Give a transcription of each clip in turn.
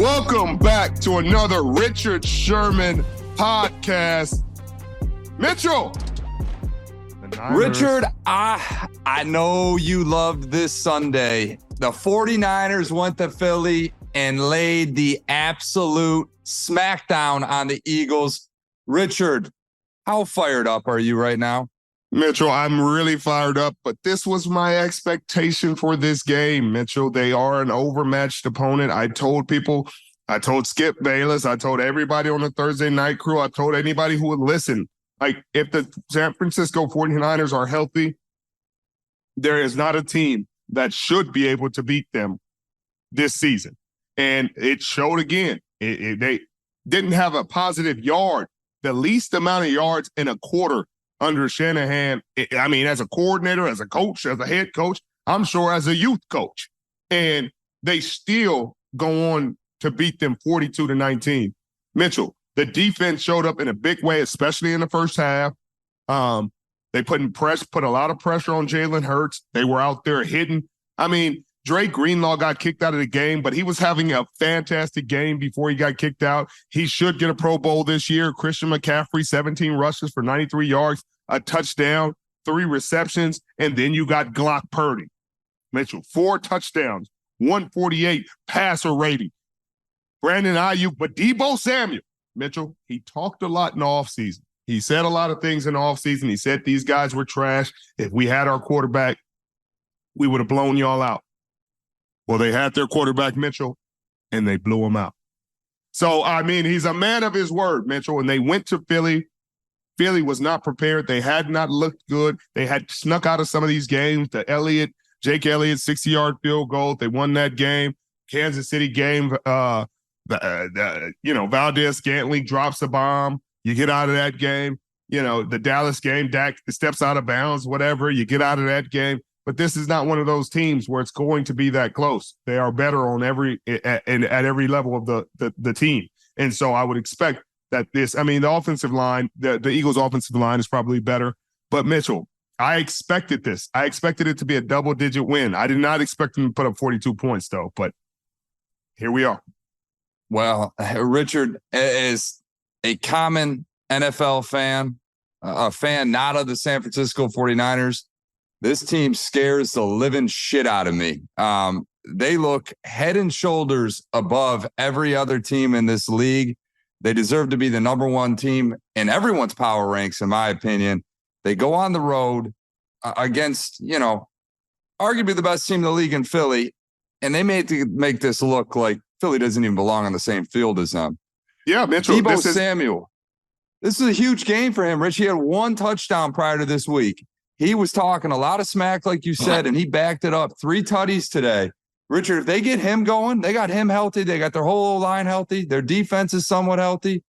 Welcome back to another Richard Sherman podcast. Mitchell. Richard, I know you loved this Sunday. The 49ers went to Philly and laid the absolute smackdown on the Eagles. Richard, how fired up are you right now? Mitchell, I'm really fired up, but this was my expectation for this game, Mitchell. They are an overmatched opponent. I told Skip Bayless, I told everybody on the Thursday night crew, I told anybody who would listen, like, if the San Francisco 49ers are healthy, there is not a team that should be able to beat them this season. And it showed again. They didn't have a positive yard, the least amount of yards in a quarter under Shanahan. I mean, as a coordinator, as a coach, as a head coach, I'm sure as a youth coach. And they still go on to beat them 42-19. Mitchell, the defense showed up in a big way, especially in the first half. They put a lot of pressure on Jalen Hurts. They were out there hitting. I mean, Drake Greenlaw got kicked out of the game, but he was having a fantastic game before he got kicked out. He should get a Pro Bowl this year. Christian McCaffrey, 17 rushes for 93 yards, a touchdown, 3 receptions, and then you got Glock Purdy. Mitchell, 4 touchdowns, 148 passer rating. Brandon Ayuk, but Deebo Samuel, Mitchell, he talked a lot in the offseason. He said a lot of things in the offseason. He said these guys were trash. If we had our quarterback, we would have blown y'all out. Well, they had their quarterback, Mitchell, and they blew him out. So, I mean, he's a man of his word, Mitchell, and they went to Philly. Philly was not prepared. They had not looked good. They had snuck out of some of these games. Jake Elliott, 60-yard field goal. They won that game. Kansas City game, Valdez-Scantling drops a bomb. You get out of that game. The Dallas game, Dak steps out of bounds, whatever. You get out of that game. But this is not one of those teams where it's going to be that close. They are better on at every level of the team. And so I would expect that the offensive line, the Eagles' offensive line is probably better. But Mitchell, I expected this. I expected it to be a double-digit win. I did not expect them to put up 42 points, though. But here we are. Well, Richard, as a common NFL fan, a fan not of the San Francisco 49ers, this team scares the living shit out of me. They look head and shoulders above every other team in this league. They deserve to be the number one team in everyone's power ranks, in my opinion. They go on the road against, arguably the best team in the league in Philly, and they make this look like Philly doesn't even belong on the same field as them. Yeah, Mitchell. Deebo Samuel. This is a huge game for him, Rich. He had 1 touchdown prior to this week. He was talking a lot of smack, like you said, and he backed it up. 3 tutties today. Richard, if they get him going, they got him healthy. They got their whole line healthy. Their defense is somewhat healthy.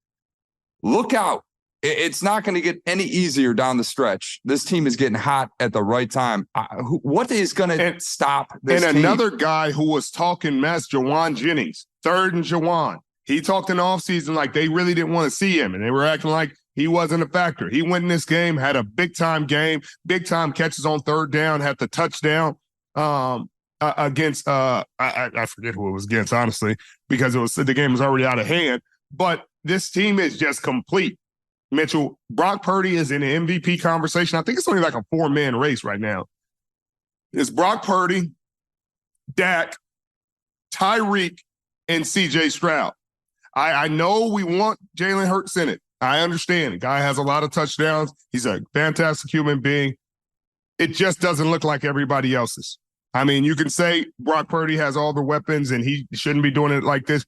Look out. It's not going to get any easier down the stretch. This team is getting hot at the right time. What is going to stop this team? And another guy who was talking mess, Jawan Jennings, 3rd and Jawan. He talked in the offseason like they really didn't want to see him, and they were acting like he wasn't a factor. He went in this game, had a big-time game, big-time catches on 3rd down, had the touchdown against I forget who it was against, honestly, because the game was already out of hand. But this team is just complete. Mitchell, Brock Purdy is in the MVP conversation. I think it's only like a 4-man race right now. It's Brock Purdy, Dak, Tyreek, and CJ Stroud. I know we want Jalen Hurts in it. I understand. The guy has a lot of touchdowns. He's a fantastic human being. It just doesn't look like everybody else's. I mean, you can say Brock Purdy has all the weapons and he shouldn't be doing it like this.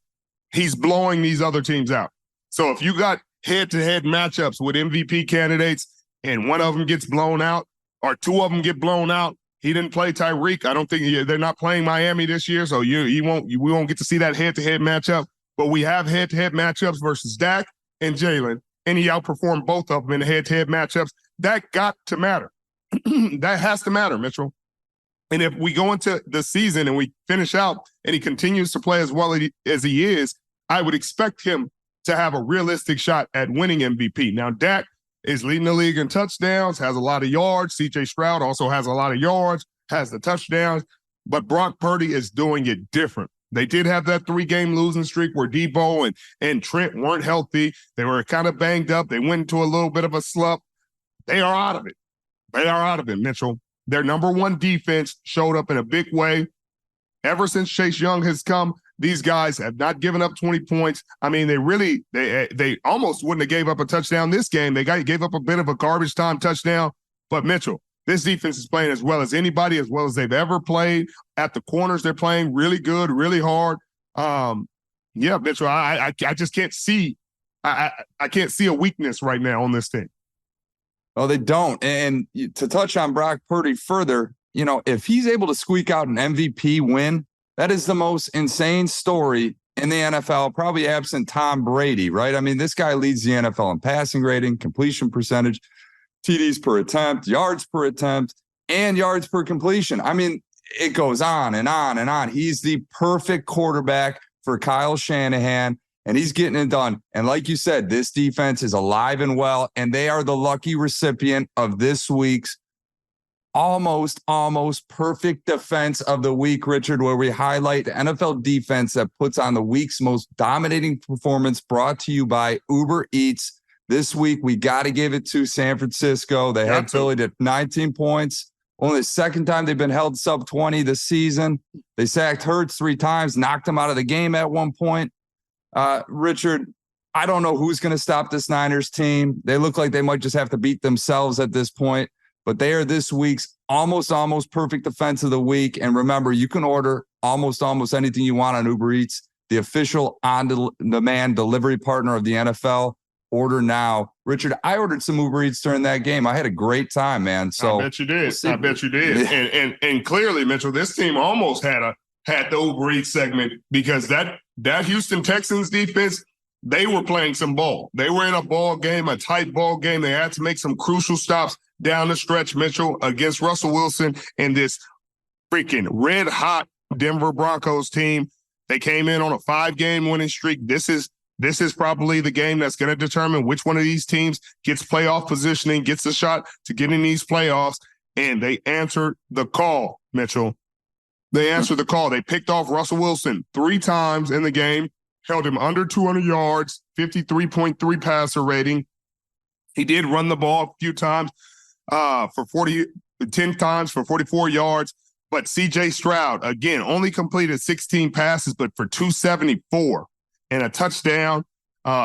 He's blowing these other teams out. So if you got head-to-head matchups with MVP candidates and one of them gets blown out or 2 of them get blown out, he didn't play Tyreek. I don't think they're not playing Miami this year, so we won't get to see that head-to-head matchup. But we have head-to-head matchups versus Dak and Jalen, and he outperformed both of them in the head-to-head matchups. That got to matter. That has to matter, Mitchell. And if we go into the season and we finish out and he continues to play as well as he is, I would expect him to have a realistic shot at winning MVP. Now, Dak is leading the league in touchdowns, has a lot of yards. CJ Stroud also has a lot of yards, has the touchdowns. But Brock Purdy is doing it different. They did have that 3-game losing streak where Debo and Trent weren't healthy. They were kind of banged up. They went into a little bit of a slump. They are out of it. They are out of it, Mitchell. Their number one defense showed up in a big way. Ever since Chase Young has come, these guys have not given up 20 points. I mean, they almost wouldn't have gave up a touchdown this game. They gave up a bit of a garbage time touchdown. But Mitchell, this defense is playing as well as anybody, as well as they've ever played. At the corners, they're playing really good, really hard. Yeah, Mitchell, I just can't see. I can't see a weakness right now on this team. Oh, they don't. And to touch on Brock Purdy further, if he's able to squeak out an MVP win, that is the most insane story in the NFL, probably absent Tom Brady, right? I mean, this guy leads the NFL in passing rating, completion percentage, TDs per attempt, yards per attempt, and yards per completion. I mean, it goes on and on and on. He's the perfect quarterback for Kyle Shanahan, and he's getting it done. And like you said, this defense is alive and well, and they are the lucky recipient of this week's almost perfect defense of the week, Richard, where we highlight the NFL defense that puts on the week's most dominating performance, brought to you by Uber Eats. This week, we got to give it to San Francisco. They had Philly to 19 points. Only the second time they've been held sub 20 this season. They sacked Hurts 3 times, knocked him out of the game at one point. Richard, I don't know who's going to stop this Niners team. They look like they might just have to beat themselves at this point. But they are this week's almost perfect defense of the week. And remember, you can order almost anything you want on Uber Eats, the official on-demand delivery partner of the NFL. Order now. Richard, I ordered some Uber Eats during that game. I had a great time, man. So I bet you did. I bet you did. And clearly, Mitchell, this team almost had the Uber Eats segment, because that Houston Texans defense, they were playing some ball. They were in a ball game, a tight ball game. They had to make some crucial stops down the stretch, Mitchell, against Russell Wilson and this freaking red-hot Denver Broncos team. They came in on a 5-game winning streak. This is probably the game that's going to determine which one of these teams gets playoff positioning, gets a shot to get in these playoffs. And they answered the call, Mitchell. They answered the call. They picked off Russell Wilson 3 times in the game, held him under 200 yards, 53.3 passer rating. He did run the ball a few times, 10 times for 44 yards. But CJ Stroud, again, only completed 16 passes, but for 274 and a touchdown.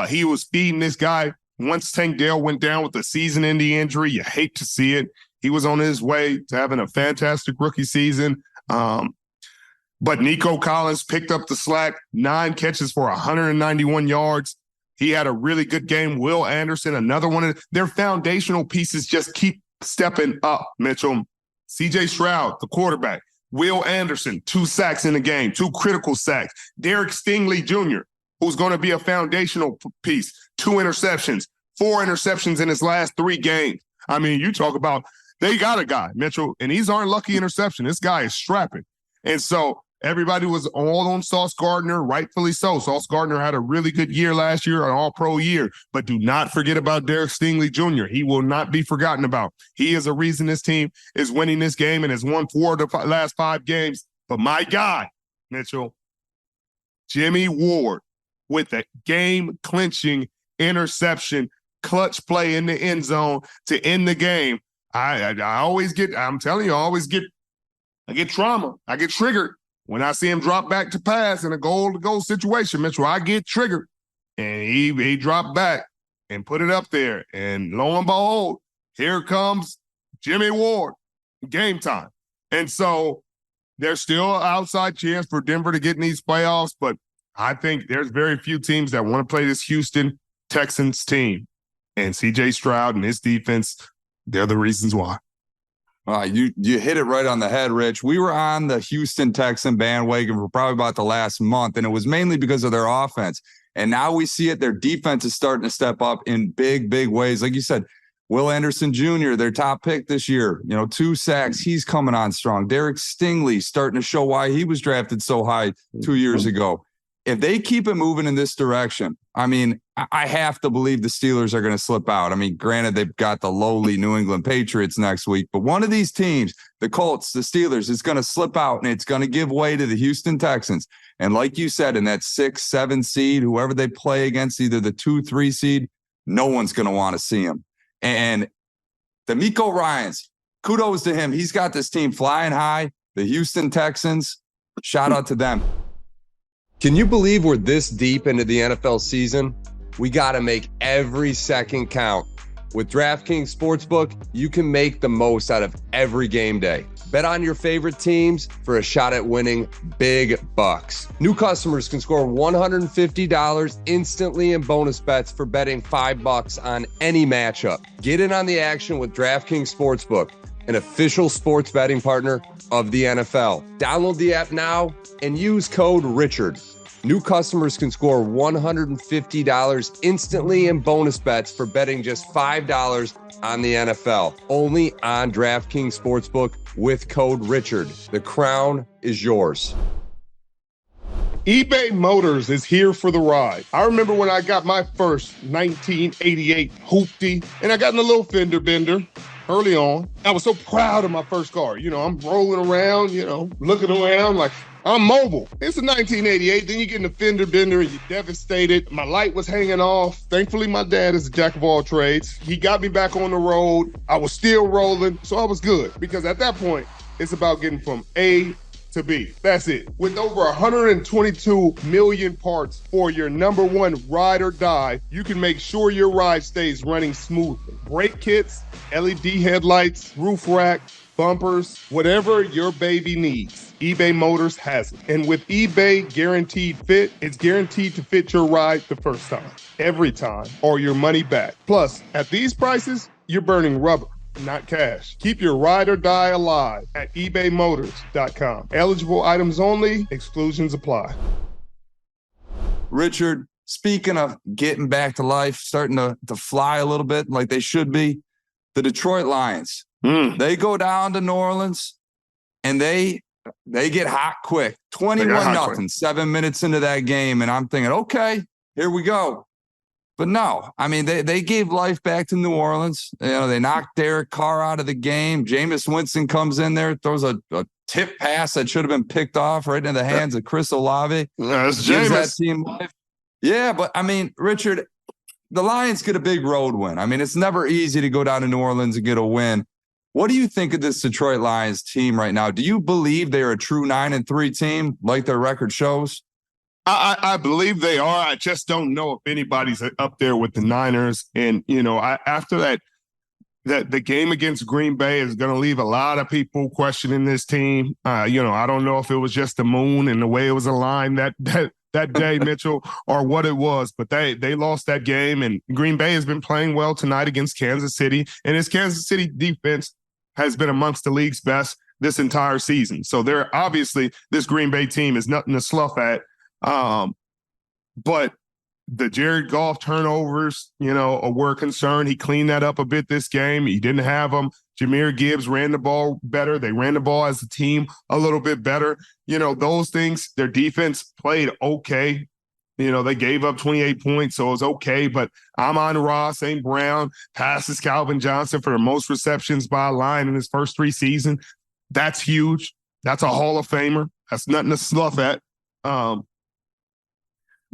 He was feeding this guy. Once Tank Dell went down with a season-ending injury, you hate to see it. He was on his way to having a fantastic rookie season. But Nico Collins picked up the slack, 9 catches for 191 yards. He had a really good game. Will Anderson, another one of their foundational pieces, just keep stepping up, Mitchell. CJ Stroud, the quarterback. Will Anderson, 2 sacks in the game, 2 critical sacks. Derek Stingley Jr., who's going to be a foundational piece, 2 interceptions, 4 interceptions in his last 3 games. I mean, you talk about, they got a guy, Mitchell, and these aren't lucky interception. This guy is strapping. And so everybody was all on Sauce Gardner, rightfully so. Sauce Gardner had a really good year last year, an all-pro year. But do not forget about Derek Stingley Jr. He will not be forgotten about. He is a reason this team is winning this game and has won 4 of the last 5 games. But my guy, Mitchell, Jimmy Ward, with a game-clinching interception, clutch play in the end zone to end the game. I always get, I'm telling you, I get trauma. I get triggered when I see him drop back to pass in a goal-to-goal situation, Mitchell. I get triggered. And he dropped back and put it up there. And lo and behold, here comes Jimmy Ward, game time. And so there's still an outside chance for Denver to get in these playoffs, but I think there's very few teams that want to play this Houston Texans team. And CJ Stroud and his defense, they're the reasons why. You hit it right on the head, Rich. We were on the Houston Texan bandwagon for probably about the last month, and it was mainly because of their offense. And now we see it. Their defense is starting to step up in big ways. Like you said, Will Anderson Jr., their top pick this year, 2 sacks. He's coming on strong. Derek Stingley starting to show why he was drafted so high 2 years ago. if they keep it moving in this direction, I mean, I have to believe the Steelers are going to slip out. I mean, granted, they've got the lowly New England Patriots next week, but one of these teams, the Colts, the Steelers, is going to slip out and it's going to give way to the Houston Texans. And like you said, in that 6-7 seed, whoever they play against, either the 2-3 seed, no one's going to want to see them. And D'Amico Ryans, kudos to him. He's got this team flying high. The Houston Texans, shout out to them. Can you believe we're this deep into the NFL season? We got to make every second count. With DraftKings Sportsbook, you can make the most out of every game day. Bet on your favorite teams for a shot at winning big bucks. New customers can score $150 instantly in bonus bets for betting $5 on any matchup. Get in on the action with DraftKings Sportsbook, an official sports betting partner of the NFL. Download the app now and use code Richard. New customers can score $150 instantly in bonus bets for betting just $5 on the NFL. Only on DraftKings Sportsbook with code Richard. The crown is yours. eBay Motors is here for the ride. I remember when I got my first 1988 Hoopty, and I got in a little fender bender early on. I was so proud of my first car. You know, I'm rolling around, looking around like I'm mobile. It's a 1988. Then you get in a fender bender and you're devastated. My light was hanging off. Thankfully, my dad is a jack of all trades. He got me back on the road. I was still rolling, so I was good. Because at that point, it's about getting from A to B. That's it. With over 122 million parts for your number one ride or die, you can make sure your ride stays running smoothly. Brake kits, LED headlights, roof rack, bumpers, whatever your baby needs, eBay Motors has it. And with eBay Guaranteed Fit, it's guaranteed to fit your ride the first time, every time, or your money back. Plus, at these prices, you're burning rubber, not cash. Keep your ride or die alive at ebaymotors.com. Eligible items only, exclusions apply. Richard, speaking of getting back to life, starting to fly a little bit like they should be, the Detroit Lions. They go down to New Orleans and they get hot quick. 21-0, 7 minutes into that game. And I'm thinking, okay, here we go. But no, I mean, they gave life back to New Orleans. They knocked Derek Carr out of the game. Jameis Winston comes in there, throws a tip pass that should have been picked off right into the hands of Chris Olave. That's Gives that Jameis. team life. Yeah, but I mean, Richard, the Lions get a big road win. I mean, it's never easy to go down to New Orleans and get a win. What do you think of this Detroit Lions team right now? Do you believe they're a true 9-3 team like their record shows? I believe they are. I just don't know if anybody's up there with the Niners. And, after that the game against Green Bay is going to leave a lot of people questioning this team. I don't know if it was just the moon and the way it was aligned that day, Mitchell, or what it was, but they lost that game. And Green Bay has been playing well tonight against Kansas City, and his Kansas City defense has been amongst the league's best this entire season. So they're obviously, this Green Bay team is nothing to slough at. But the Jared Goff turnovers, were a concern. He cleaned that up a bit this game. He didn't have them. Jahmyr Gibbs ran the ball better. They ran the ball as a team a little bit better. Those things, their defense played okay. They gave up 28 points, so it was okay. But Amon-Ra St. Brown passes Calvin Johnson for the most receptions by a line in his first 3 seasons. That's huge. That's a Hall of Famer. That's nothing to slough at.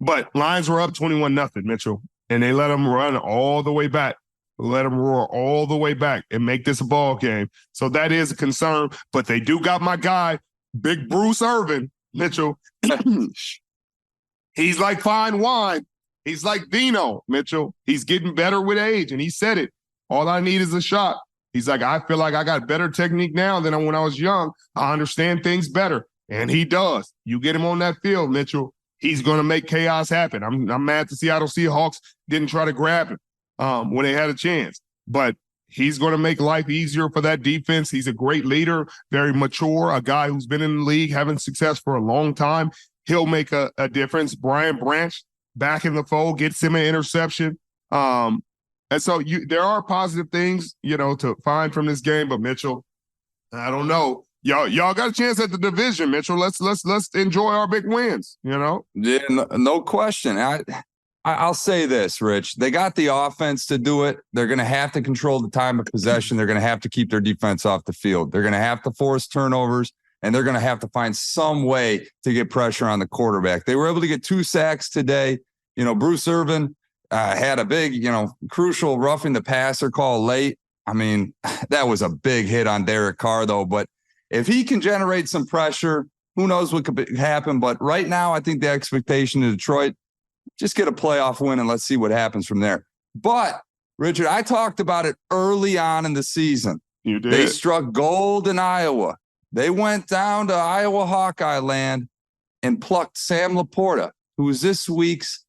But Lions were up 21-0, Mitchell, and they let them run all the way back. Let them roar all the way back and make this a ball game. So that is a concern. But they do got my guy, Big Bruce Irvin, Mitchell. He's like fine wine. He's like Dino, Mitchell. He's getting better with age, and he said it. All I need is a shot. He's like, I feel like I got better technique now than when I was young. I understand things better, and he does. You get him on that field, Mitchell, he's going to make chaos happen. I'm mad the Seattle Seahawks didn't try to grab him when they had a chance. But he's going to make life easier for that defense. He's a great leader, very mature, a guy who's been in the league, having success for a long time. He'll make a difference. Brian Branch back in the fold, gets him an interception. And so there are positive things, to find from this game. But, Mitchell, I don't know. y'all got a chance at the division, Mitchell. Let's enjoy our big wins, you know? Yeah, no question. I'll say this, Rich. They got the offense to do it. They're going to have to control the time of possession. They're going to have to keep their defense off the field. They're going to have to force turnovers, and they're going to have to find some way to get pressure on the quarterback. They were able to get 2 sacks today. You know, Bruce Irvin had a big, crucial roughing the passer call late. I mean, that was a big hit on Derek Carr, though. But if he can generate some pressure, who knows what could happen. But right now, I think the expectation in Detroit, just get a playoff win and let's see what happens from there. But, Richard, I talked about it early on in the season. You did. They struck gold in Iowa. They went down to Iowa Hawkeye land and plucked Sam Laporta, who is this week's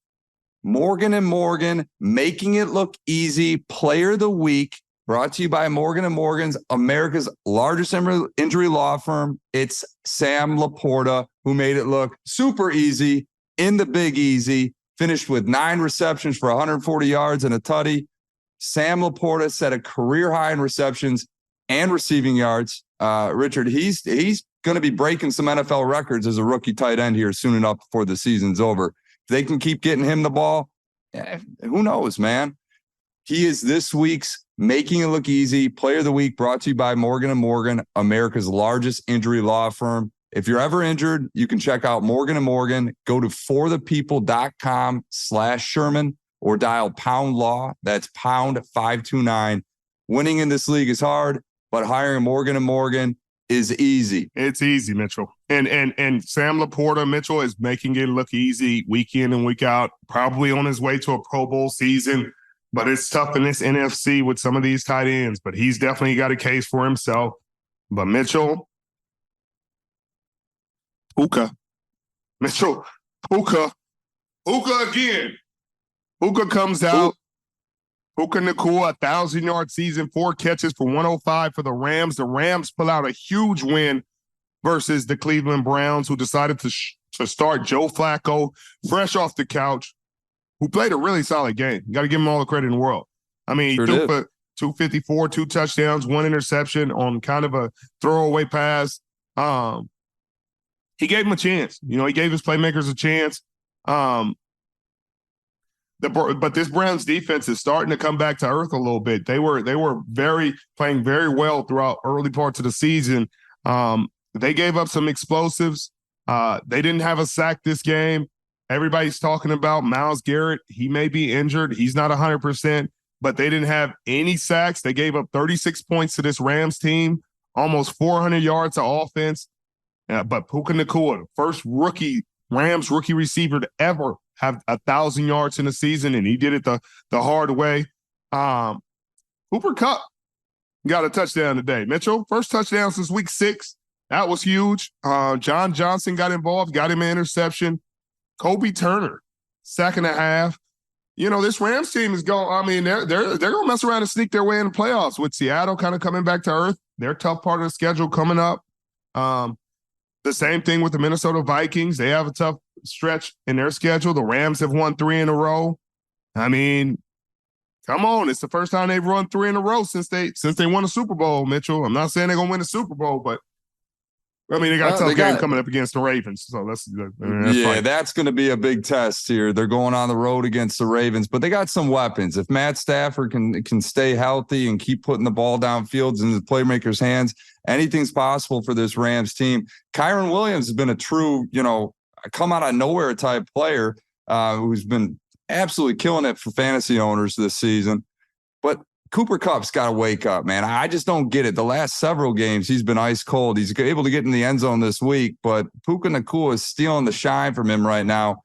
Morgan & Morgan, making it look easy, player of the week, brought to you by Morgan & Morgan's, America's largest injury law firm. It's Sam Laporta, who made it look super easy in the Big Easy, finished with 9 receptions for 140 yards and a tutty. Sam Laporta set a career high in receptions and receiving yards. Richard, he's going to be breaking some NFL records as a rookie tight end here soon enough before the season's over. If they can keep getting him the ball, who knows, man? He is this week's Making It Look Easy Player of the Week, brought to you by Morgan & Morgan, America's largest injury law firm. If you're ever injured, you can check out Morgan & Morgan. Go to forthepeople.com/Sherman or dial #law. That's #529. Winning in this league is hard, but hiring Morgan & Morgan is easy. It's easy, Mitchell. And Sam Laporta, Mitchell, is making it look easy week in and week out, probably on his way to a Pro Bowl season. But it's tough in this NFC with some of these tight ends. But he's definitely got a case for himself. But Mitchell, Puka again. Puka comes out. Puka Nacua, 1,000-yard season, 4 catches for 105 for the Rams. The Rams pull out a huge win versus the Cleveland Browns, who decided to start Joe Flacco fresh off the couch, who played a really solid game. You got to give him all the credit in the world. I mean, he threw for 254, 2 touchdowns, 1 interception on kind of a throwaway pass. He gave him a chance. He gave his playmakers a chance. But this Browns defense is starting to come back to earth a little bit. They were playing very well throughout early parts of the season. They gave up some explosives. They didn't have a sack this game. Everybody's talking about Myles Garrett. He may be injured. He's not 100%, but they didn't have any sacks. They gave up 36 points to this Rams team, almost 400 yards of offense. But Puka Nacua, first Rams rookie receiver to ever have 1,000 yards in a season, and he did it the hard way. Cooper Kupp got a touchdown today. Mitchell, first touchdown since week 6. That was huge. John Johnson got involved, got him an interception. Kobe Turner, sack and a half. This Rams team is going. I mean, they're going to mess around and sneak their way in the playoffs with Seattle kind of coming back to earth. Their tough part of the schedule coming up. The same thing with the Minnesota Vikings. They have a tough stretch in their schedule. The Rams have won 3 in a row. I mean, come on. It's the first time they've run 3 in a row since they won a Super Bowl, Mitchell. I'm not saying they're going to win a Super Bowl, but I mean, they got a tough game coming up against the Ravens. So that's fine. That's going to be a big test here. They're going on the road against the Ravens, but they got some weapons. If Matt Stafford can stay healthy and keep putting the ball downfield in the playmakers' hands, anything's possible for this Rams team. Kyron Williams has been a true, come out of nowhere type player who's been absolutely killing it for fantasy owners this season. But Cooper Kupp's got to wake up, man. I just don't get it. The last several games, he's been ice cold. He's able to get in the end zone this week, but Puka Nacua is stealing the shine from him right now.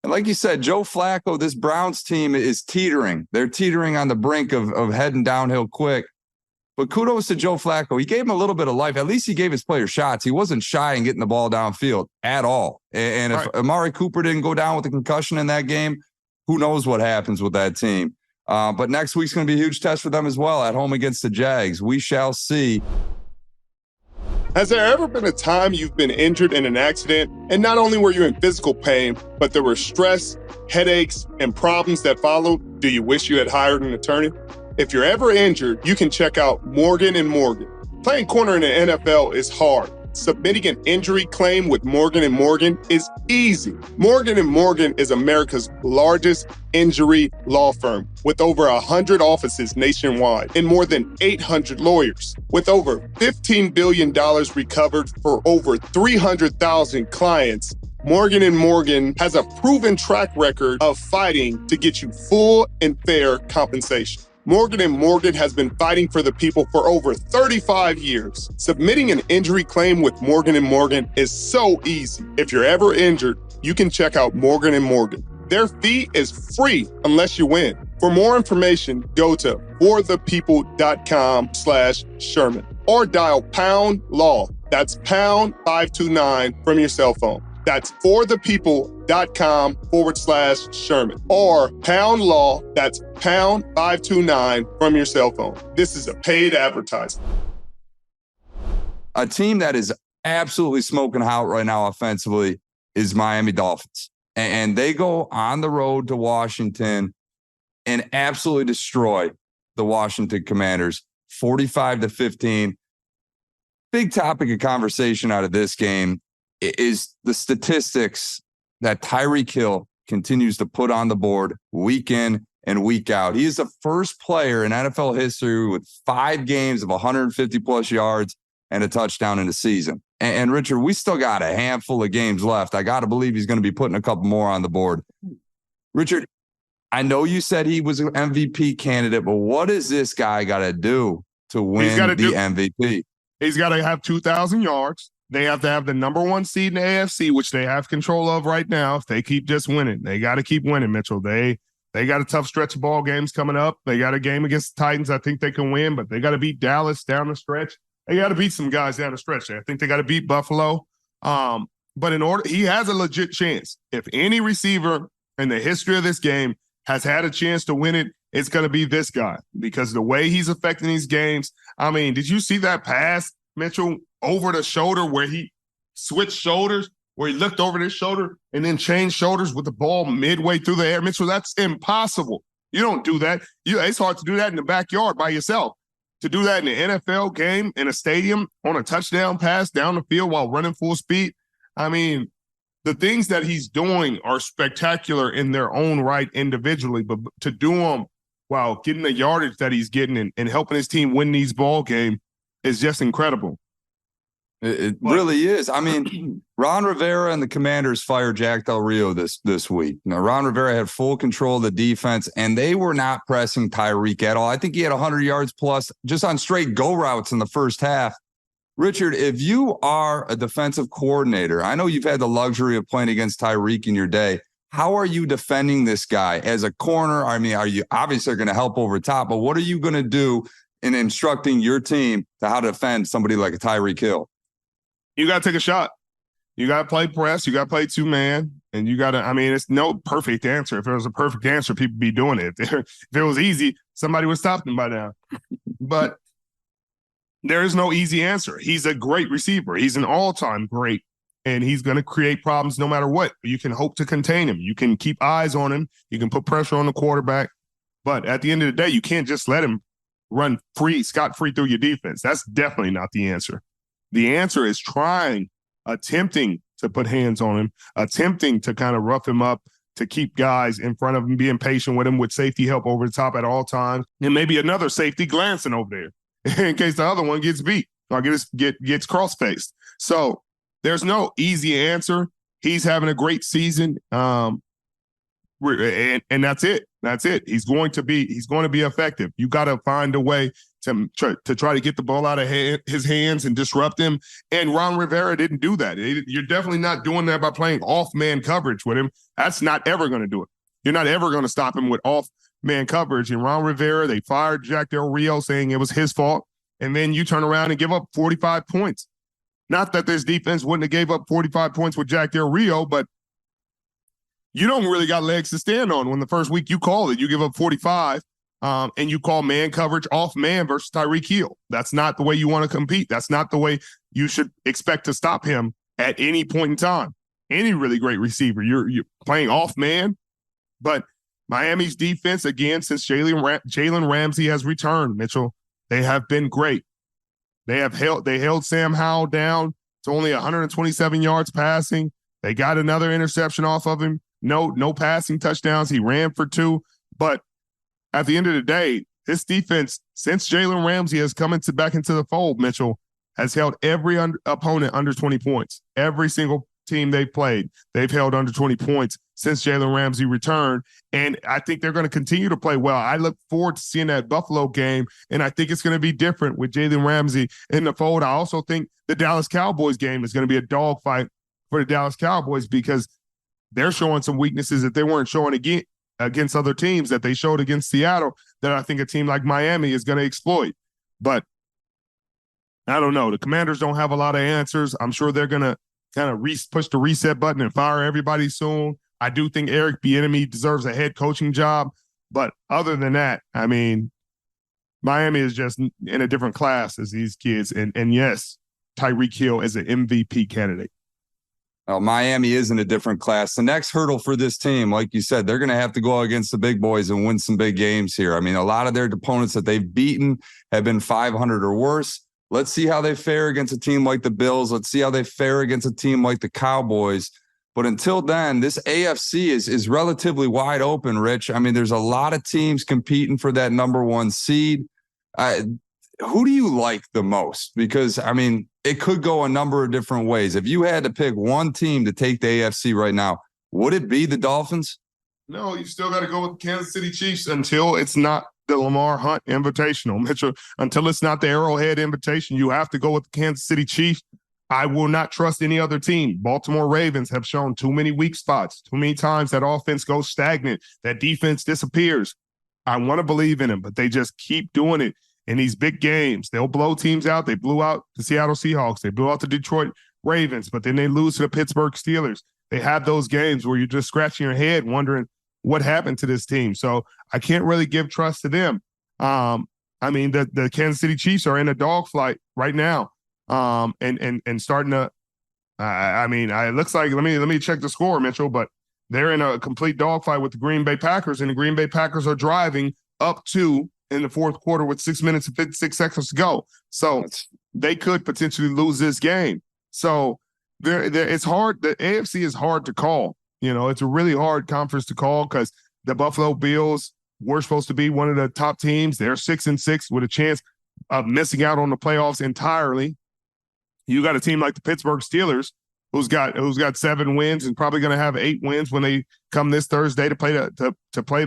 And like you said, Joe Flacco, this Browns team is teetering. They're teetering on the brink of heading downhill quick. But kudos to Joe Flacco. He gave him a little bit of life. At least he gave his players shots. He wasn't shy in getting the ball downfield at all. And if Amari Cooper didn't go down with a concussion in that game, who knows what happens with that team. But next week's going to be a huge test for them as well at home against the Jags. We shall see. Has there ever been a time you've been injured in an accident and not only were you in physical pain, but there were stress, headaches, and problems that followed? Do you wish you had hired an attorney? If you're ever injured, you can check out Morgan & Morgan. Playing corner in the NFL is hard. Submitting an injury claim with Morgan & Morgan is easy. Morgan & Morgan is America's largest injury law firm with over 100 offices nationwide and more than 800 lawyers. With over $15 billion recovered for over 300,000 clients, Morgan & Morgan has a proven track record of fighting to get you full and fair compensation. Morgan & Morgan has been fighting for the people for over 35 years. Submitting an injury claim with Morgan & Morgan is so easy. If you're ever injured, you can check out Morgan & Morgan. Their fee is free unless you win. For more information, go to forthepeople.com/Sherman or dial #law. That's pound 529 from your cell phone. That's forthepeople.com/Sherman or #law. That's pound 529 from your cell phone. This is a paid advertisement. A team that is absolutely smoking hot right now offensively is Miami Dolphins. And they go on the road to Washington and absolutely destroy the Washington Commanders 45-15. Big topic of conversation out of this game is the statistics that Tyreek Hill continues to put on the board week in and week out. He is the first player in NFL history with 5 games of 150-plus yards and a touchdown in a season. And Richard, we still got a handful of games left. I got to believe he's going to be putting a couple more on the board. Richard, I know you said he was an MVP candidate, but what does this guy got to do to win the MVP? He's got to have 2,000 yards. They have to have the number 1 seed in the AFC, which they have control of right now. If they keep just winning, they got to keep winning, Mitchell. They got a tough stretch of ball games coming up. They got a game against the Titans I think they can win, but they got to beat Dallas down the stretch. They got to beat some guys down the stretch there. I think they got to beat Buffalo. But in order, he has a legit chance. If any receiver in the history of this game has had a chance to win it, it's going to be this guy because the way he's affecting these games. I mean, did you see that pass, Mitchell, over the shoulder where he switched shoulders, where he looked over his shoulder and then changed shoulders with the ball midway through the air? Mitchell, that's impossible. You don't do that. It's hard to do that in the backyard by yourself. To do that in an NFL game, in a stadium, on a touchdown pass down the field while running full speed. I mean, the things that he's doing are spectacular in their own right individually, but to do them while getting the yardage that he's getting and helping his team win these ball games is just incredible. It really is. I mean, Ron Rivera and the Commanders fired Jack Del Rio this week. Now, Ron Rivera had full control of the defense, and they were not pressing Tyreek at all. I think he had 100 yards plus just on straight go routes in the first half. Richard, if you are a defensive coordinator, I know you've had the luxury of playing against Tyreek in your day. How are you defending this guy as a corner? I mean, are you obviously going to help over top, but what are you going to do in instructing your team to how to defend somebody like a Tyreek Hill? You got to take a shot. You got to play press. You got to play 2-man. And you got to, I mean, it's no perfect answer. If it was a perfect answer, people would be doing it. If it was easy, somebody would stop them by now. But there is no easy answer. He's a great receiver. He's an all-time great. And he's going to create problems no matter what. You can hope to contain him. You can keep eyes on him. You can put pressure on the quarterback. But at the end of the day, you can't just let him run scot-free through your defense. That's definitely not the answer. The answer is attempting to put hands on him, attempting to kind of rough him up, to keep guys in front of him, being patient with him with safety help over the top at all times, and maybe another safety glancing over there in case the other one gets beat or gets cross-faced. So there's no easy answer. He's having a great season, and that's it. That's it. He's going to be effective. You got to find a way to try to get the ball out of his hands and disrupt him. And Ron Rivera didn't do that. You're definitely not doing that by playing off-man coverage with him. That's not ever going to do it. You're not ever going to stop him with off-man coverage. And Ron Rivera, they fired Jack Del Rio saying it was his fault. And then you turn around and give up 45 points. Not that this defense wouldn't have gave up 45 points with Jack Del Rio, but you don't really got legs to stand on when the first week you call it. You give up 45. And you call man coverage off man versus Tyreek Hill. That's not the way you want to compete. That's not the way you should expect to stop him at any point in time. Any really great receiver, you're playing off man. But Miami's defense, again, since Jalen Ramsey has returned, Mitchell, they have been great. They held Sam Howell down to only 127 yards passing. They got another interception off of him. No passing touchdowns. He ran for 2. But at the end of the day, this defense, since Jalen Ramsey has come back into the fold, Mitchell, has held every opponent under 20 points. Every single team they've played, they've held under 20 points since Jalen Ramsey returned. And I think they're going to continue to play well. I look forward to seeing that Buffalo game, and I think it's going to be different with Jalen Ramsey in the fold. I also think the Dallas Cowboys game is going to be a dogfight for the Dallas Cowboys because they're showing some weaknesses that they weren't showing against other teams that they showed against Seattle that I think a team like Miami is going to exploit. But I don't know. The Commanders don't have a lot of answers. I'm sure they're going to kind of push the reset button and fire everybody soon. I do think Eric Bieniemy deserves a head coaching job. But other than that, I mean, Miami is just in a different class as these kids. And yes, Tyreek Hill is an MVP candidate. Well, Miami is in a different class. The next hurdle for this team, like you said, they're going to have to go against the big boys and win some big games here. I mean, a lot of their opponents that they've beaten have been 500 or worse. Let's see how they fare against a team like the Bills. Let's see how they fare against a team like the Cowboys. But until then, this AFC is relatively wide open, Rich. I mean, there's a lot of teams competing for that number 1 seed. Who do you like the most? Because, I mean, it could go a number of different ways. If you had to pick one team to take the AFC right now, would it be the Dolphins? No, you still got to go with the Kansas City Chiefs until it's not the Lamar Hunt Invitational, Mitchell. Until it's not the Arrowhead Invitation, you have to go with the Kansas City Chiefs. I will not trust any other team. Baltimore Ravens have shown too many weak spots, too many times that offense goes stagnant, that defense disappears. I want to believe in them, but they just keep doing it in these big games. They'll blow teams out. They blew out the Seattle Seahawks. They blew out the Detroit Ravens, but then they lose to the Pittsburgh Steelers. They have those games where you're just scratching your head wondering what happened to this team. So I can't really give trust to them. I mean, the Kansas City Chiefs are in a dogfight right now. And starting to, it looks like, let me check the score, Mitchell, but they're in a complete dogfight with the Green Bay Packers, and the Green Bay Packers are driving up 2 in the fourth quarter with 6 minutes and 56 seconds to go. So they could potentially lose this game. So it's hard. The AFC is hard to call. You know, it's a really hard conference to call because the Buffalo Bills were supposed to be one of the top teams. They're 6-6 with a chance of missing out on the playoffs entirely. You got a team like the Pittsburgh Steelers who's got 7 wins and probably going to have 8 wins when they come this Thursday to play they play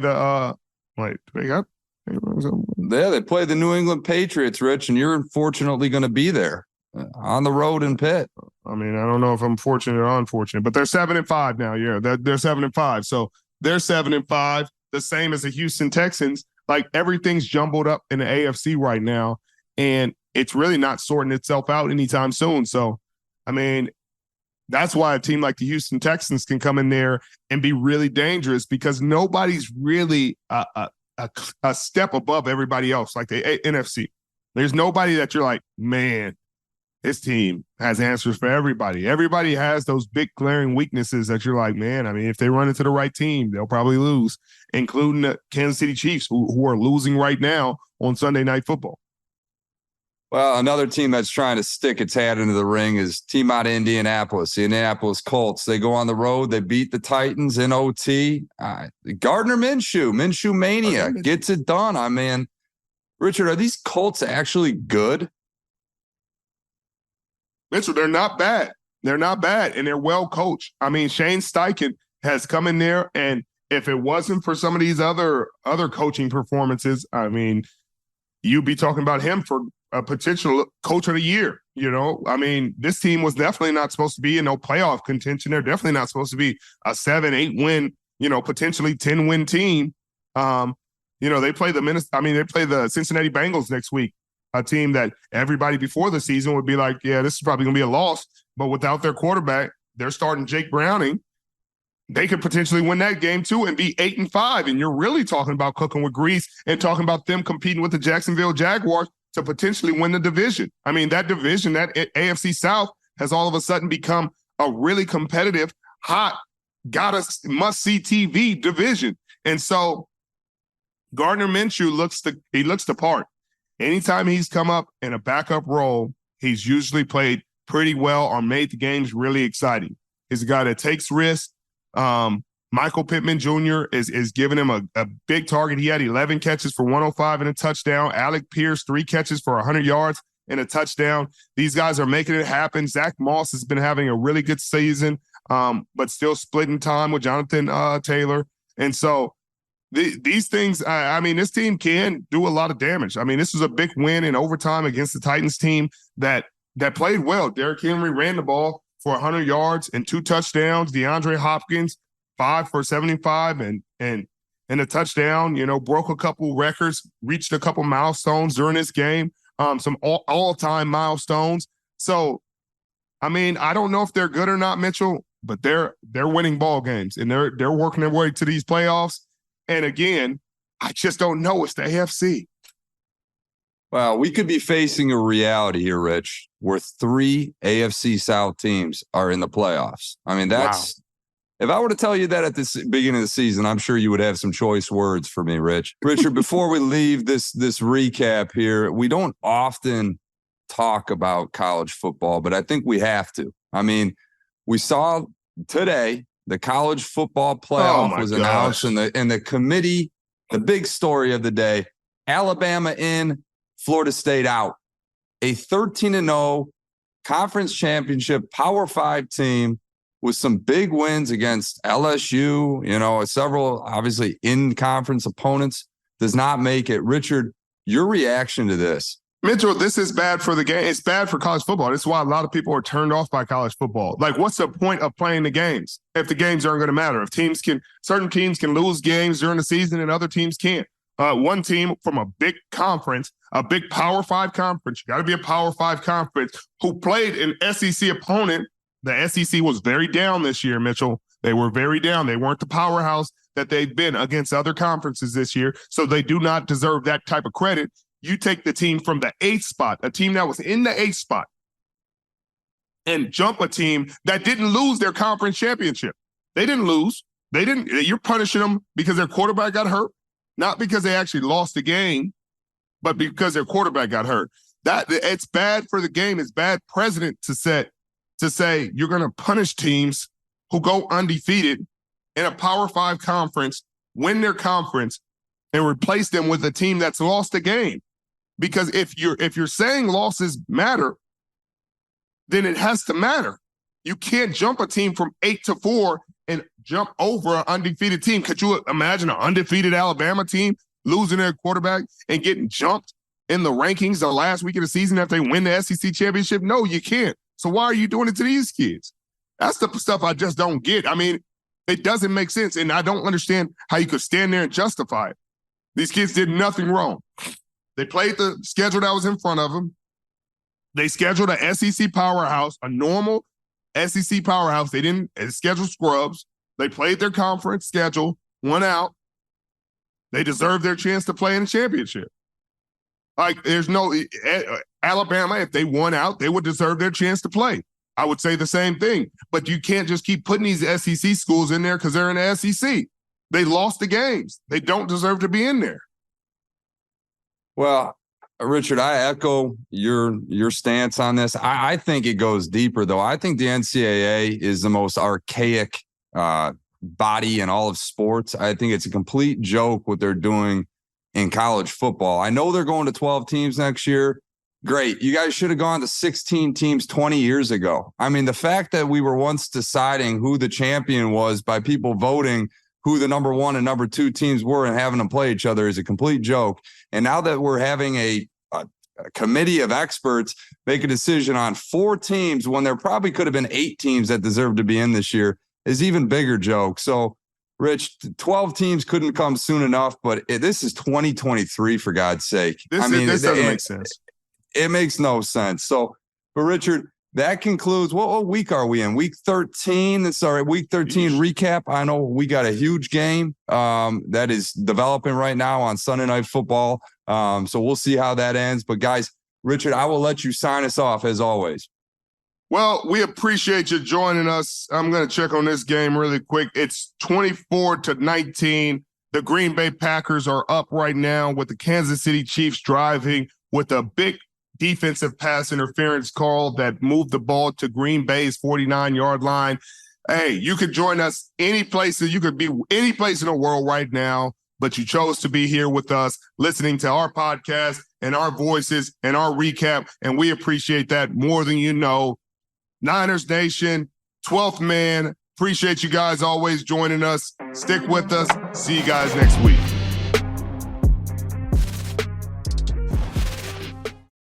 the New England Patriots, Rich, and you're unfortunately going to be there on the road in Pitt. I mean, I don't know if I'm fortunate or unfortunate, but they're 7-5 now. Yeah, they're 7-5. So they're 7-5, the same as the Houston Texans. Like, everything's jumbled up in the AFC right now, and it's really not sorting itself out anytime soon. So, I mean, that's why a team like the Houston Texans can come in there and be really dangerous because nobody's really a step above everybody else, like the NFC. There's nobody that you're like, man, this team has answers for everybody. Everybody has those big glaring weaknesses that you're like, man, I mean, if they run into the right team, they'll probably lose, including the Kansas City Chiefs, who are losing right now on Sunday Night Football. Well, another team that's trying to stick its hat into the ring is team out of Indianapolis, the Indianapolis Colts. They go on the road. They beat the Titans in OT. Gardner Minshew Mania gets it done. I mean, Richard, are these Colts actually good? Mitchell, they're not bad. They're not bad, and they're well coached. I mean, Shane Steichen has come in there, and if it wasn't for some of these other coaching performances, I mean, you'd be talking about him for a potential coach of the year. You know, I mean, this team was definitely not supposed to be in no playoff contention. They're definitely not supposed to be a 7-8 win, potentially 10 win team. They play the Cincinnati Bengals next week, a team that everybody before the season would be like, yeah, this is probably going to be a loss. But without their quarterback, they're starting Jake Browning. They could potentially win that game too and be 8-5. And you're really talking about cooking with grease and talking about them competing with the Jacksonville Jaguars to potentially win the division. I mean, that division, that AFC South, has all of a sudden become a really competitive, hot, must-see TV division. And so Gardner Minshew looks the part. anytime he's come up in a backup role, he's usually played pretty well or made the games really exciting. He's a guy that takes risks. Michael Pittman Jr. is giving him a big target. He had 11 catches for 105 and a touchdown. Alec Pierce, 3 catches for 100 yards and a touchdown. These guys are making it happen. Zach Moss has been having a really good season, but still splitting time with Jonathan Taylor. And so these things, I mean, this team can do a lot of damage. I mean, this was a big win in overtime against the Titans team that played well. Derrick Henry ran the ball for 100 yards and 2 touchdowns. DeAndre Hopkins, 5 for 75 and a touchdown, broke a couple records, reached a couple milestones during this game, some all-time milestones. So, I mean, I don't know if they're good or not, Mitchell, but they're winning ball games and they're working their way to these playoffs. And again, I just don't know. It's the AFC. Well, we could be facing a reality here, Rich, where 3 AFC South teams are in the playoffs. I mean, that's If I were to tell you that at the beginning of the season, I'm sure you would have some choice words for me, Rich. Richard, before we leave this recap here, we don't often talk about college football, but I think we have to. I mean, we saw today the college football playoff was announced, and the committee, the big story of the day, Alabama in, Florida State out. A 13-0 conference championship Power 5 team with some big wins against LSU, several obviously in-conference opponents, does not make it. Richard, your reaction to this? Mitchell, this is bad for the game. It's bad for college football. This is why a lot of people are turned off by college football. Like, what's the point of playing the games if the games aren't going to matter? If certain teams can lose games during the season and other teams can't. One team from a big conference, a big Power 5 conference, you got to be a Power 5 conference, who played an SEC opponent. The SEC was very down this year, Mitchell. They were very down. They weren't the powerhouse that they've been against other conferences this year, so they do not deserve that type of credit. You take the team from the 8th spot, a team that was in the 8th spot, and jump a team that didn't lose their conference championship. They didn't lose. You're punishing them because their quarterback got hurt, not because they actually lost the game, but because their quarterback got hurt. It's bad for the game. It's bad precedent to say you're going to punish teams who go undefeated in a Power 5 conference, win their conference, and replace them with a team that's lost a game. Because if you're saying losses matter, then it has to matter. You can't jump a team from 8-4 and jump over an undefeated team. Could you imagine an undefeated Alabama team losing their quarterback and getting jumped in the rankings the last week of the season after they win the SEC championship? No, you can't. So why are you doing it to these kids? That's the stuff I just don't get. I mean, it doesn't make sense, and I don't understand how you could stand there and justify it. These kids did nothing wrong. They played the schedule that was in front of them. They scheduled a SEC powerhouse, a normal SEC powerhouse. They didn't schedule scrubs. They played their conference schedule, won out. They deserved their chance to play in the championship. Like, there's no Alabama, if they won out, they would deserve their chance to play. I would say the same thing. But you can't just keep putting these SEC schools in there because they're in the SEC. They lost the games. They don't deserve to be in there. Well, Richard, I echo your stance on this. I think it goes deeper, though. I think the NCAA is the most archaic body in all of sports. I think it's a complete joke what they're doing in college football. I know they're going to 12 teams next year. Great. You guys should have gone to 16 teams 20 years ago. I mean, the fact that we were once deciding who the champion was by people voting who the number 1 and number 2 teams were and having them play each other is a complete joke. And now that we're having a committee of experts make a decision on 4 teams when there probably could have been 8 teams that deserved to be in this year is even bigger joke. So, Rich, 12 teams couldn't come soon enough, but this is 2023, for God's sake. This doesn't make sense. It makes no sense. So, but Richard, that concludes, what week are we in? Week 13. Sorry, week 13 recap. I know we got a huge game that is developing right now on Sunday Night Football. So we'll see how that ends. But guys, Richard, I will let you sign us off as always. Well, we appreciate you joining us. I'm going to check on this game really quick. It's 24-19. The Green Bay Packers are up right now with the Kansas City Chiefs driving with a big defensive pass interference call that moved the ball to Green Bay's 49-yard line. Hey, you could join us any place. You could be any place in the world right now, but you chose to be here with us, listening to our podcast and our voices and our recap, and we appreciate that more than you know. Niners Nation, 12th man, appreciate you guys always joining us. Stick with us. See you guys next week.